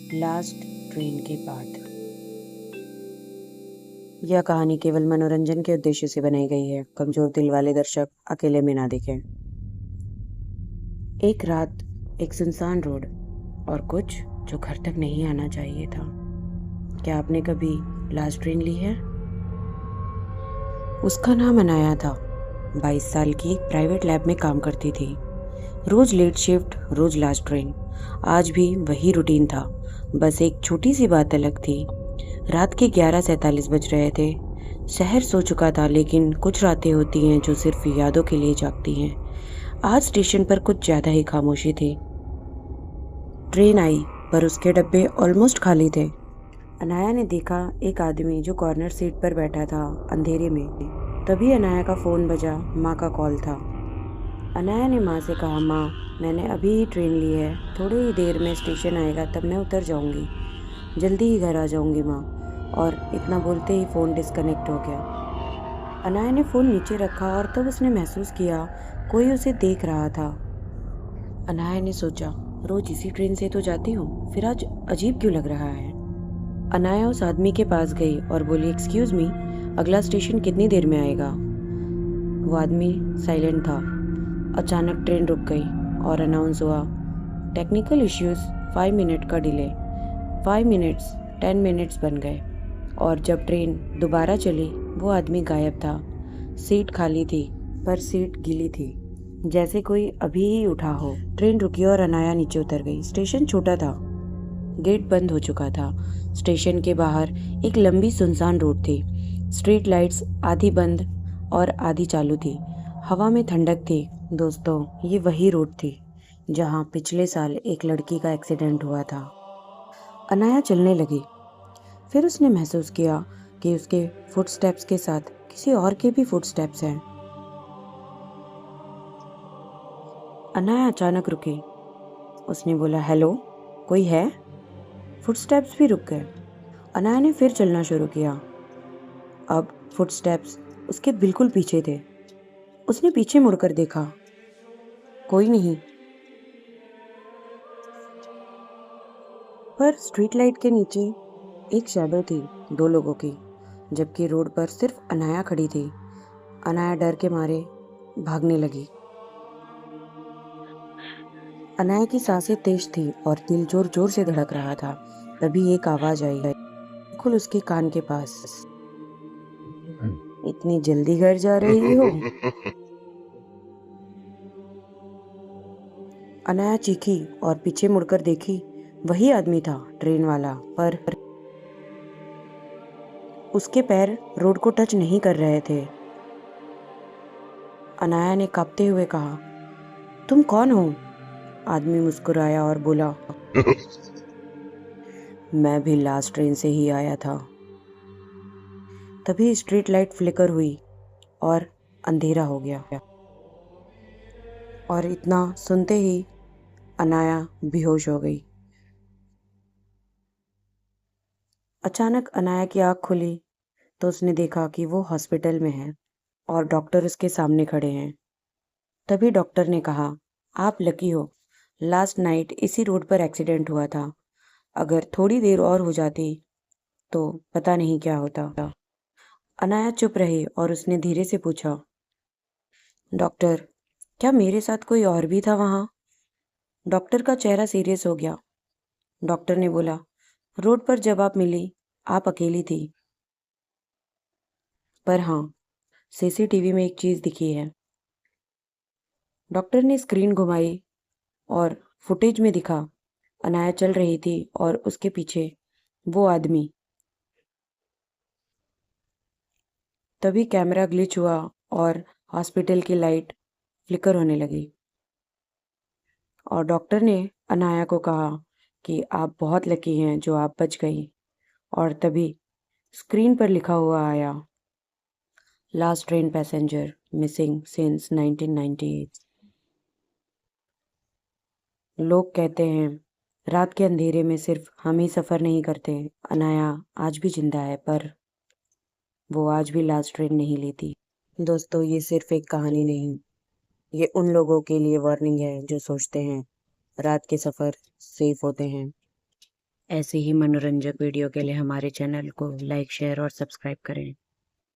Last train के बाद। यह कहानी केवल मनोरंजन के उद्देश्य से बनाई गई है। कमजोर दिल वाले दर्शक अकेले में ना देखें। एक रात, एक सुनसान रोड और कुछ जो घर तक नहीं आना चाहिए था। क्या आपने कभी लास्ट ट्रेन ली है? उसका नाम अनाया था। 22 साल की एक प्राइवेट लैब में काम करती थी। रोज लेट शिफ्ट, रोज लास्ट ट्रेन। आज भी वही रूटीन था, बस एक छोटी सी बात अलग थी। रात के 11:47 बज रहे थे। शहर सो चुका था, लेकिन कुछ रातें होती हैं जो सिर्फ यादों के लिए जागती हैं। आज स्टेशन पर कुछ ज्यादा ही खामोशी थी। ट्रेन आई, पर उसके डब्बे ऑलमोस्ट खाली थे। अनाया ने देखा एक आदमी जो कॉर्नर सीट पर बैठा था, अंधेरे में। तभी अनाया का फोन बजा। माँ का कॉल था। अनाया ने माँ से कहा, माँ, मैंने अभी ही ट्रेन ली है, थोड़ी ही देर में स्टेशन आएगा, तब मैं उतर जाऊंगी। जल्दी ही घर आ जाऊंगी माँ। और इतना बोलते ही फ़ोन डिस्कनेक्ट हो गया। अनाया ने फ़ोन नीचे रखा और तब उसने महसूस किया कोई उसे देख रहा था। अनाया ने सोचा, रोज इसी ट्रेन से तो जाती हूँ, फिर आज अजीब क्यों लग रहा है। अनाया उस आदमी के पास गई और बोली, एक्सक्यूज मी, अगला स्टेशन कितनी देर में आएगा? वो आदमी साइलेंट था। अचानक ट्रेन रुक गई और अनाउंस हुआ, टेक्निकल इश्यूज, 5 मिनट का डिले। 5 मिनट्स 10 मिनट्स बन गए और जब ट्रेन दोबारा चली, वो आदमी गायब था। सीट खाली थी, पर सीट गीली थी, जैसे कोई अभी ही उठा हो। ट्रेन रुकी और अनाया नीचे उतर गई। स्टेशन छोटा था, गेट बंद हो चुका था। स्टेशन के बाहर एक लंबी सुनसान रोड थी। स्ट्रीट लाइट्स आधी बंद और आधी चालू थी। हवा में ठंडक थी। दोस्तों, ये वही रोड थी जहाँ पिछले साल एक लड़की का एक्सीडेंट हुआ था। अनाया चलने लगी। फिर उसने महसूस किया कि उसके फुटस्टेप्स के साथ किसी और के भी फुटस्टेप्स हैं। अनाया अचानक रुकी। उसने बोला, हेलो, कोई है? फुटस्टेप्स भी रुक गए। अनाया ने फिर चलना शुरू किया। अब फुटस्टेप्स उसके बिल्कुल पीछे थे। उसने पीछे मुड़कर देखा, कोई नहीं। पर स्ट्रीट लाइट के नीचे एक शैडो थी, 2 लोगों की, जबकि रोड पर सिर्फ अनाया खड़ी थी। अनाया डर के मारे भागने लगी। अनाया की सांसें तेज थी और दिल जोर जोर से धड़क रहा था। तभी एक आवाज आई, बिल्कुल उसके कान के पास, इतनी जल्दी घर जा रही हो? अनाया चीखी और पीछे मुड़कर देखी। वही आदमी था, ट्रेन वाला, पर उसके पैर रोड को टच नहीं कर रहे थे। अनाया ने कांपते हुए कहा, तुम कौन हो? आदमी मुस्कुराया और बोला, मैं भी लास्ट ट्रेन से ही आया था। तभी स्ट्रीट लाइट फ्लिकर हुई और अंधेरा हो गया। और इतना सुनते ही अनाया बेहोश हो गई। अचानक अनाया की आंख खुली तो उसने देखा कि वो हॉस्पिटल में है और डॉक्टर उसके सामने खड़े हैं। तभी डॉक्टर ने कहा, आप लकी हो, लास्ट नाइट इसी रोड पर एक्सीडेंट हुआ था। अगर थोड़ी देर और हो जाती तो पता नहीं क्या होता। अनाया चुप रही और उसने धीरे से पूछा, डॉक्टर, क्या मेरे साथ कोई और भी था वहाँ? डॉक्टर का चेहरा सीरियस हो गया। डॉक्टर ने बोला, रोड पर जब आप मिली, आप अकेली थी। पर हाँ, सीसीटीवी में एक चीज दिखी है। डॉक्टर ने स्क्रीन घुमाई और फुटेज में दिखा, अनाया चल रही थी और उसके पीछे वो आदमी। तभी कैमरा ग्लिच हुआ और हॉस्पिटल की लाइट फ्लिकर होने लगी। और डॉक्टर ने अनाया को कहा कि आप बहुत लकी हैं जो आप बच गई। और तभी स्क्रीन पर लिखा हुआ आया, last train passenger missing since 1998। लोग कहते हैं रात के अंधेरे में सिर्फ हम ही सफ़र नहीं करते। अनाया आज भी जिंदा है, पर वो आज भी लास्ट ट्रेन नहीं लेती। दोस्तों, ये सिर्फ एक कहानी नहीं, ये उन लोगों के लिए वार्निंग है जो सोचते हैं रात के सफ़र सेफ होते हैं। ऐसे ही मनोरंजक वीडियो के लिए हमारे चैनल को लाइक, शेयर और सब्सक्राइब करें।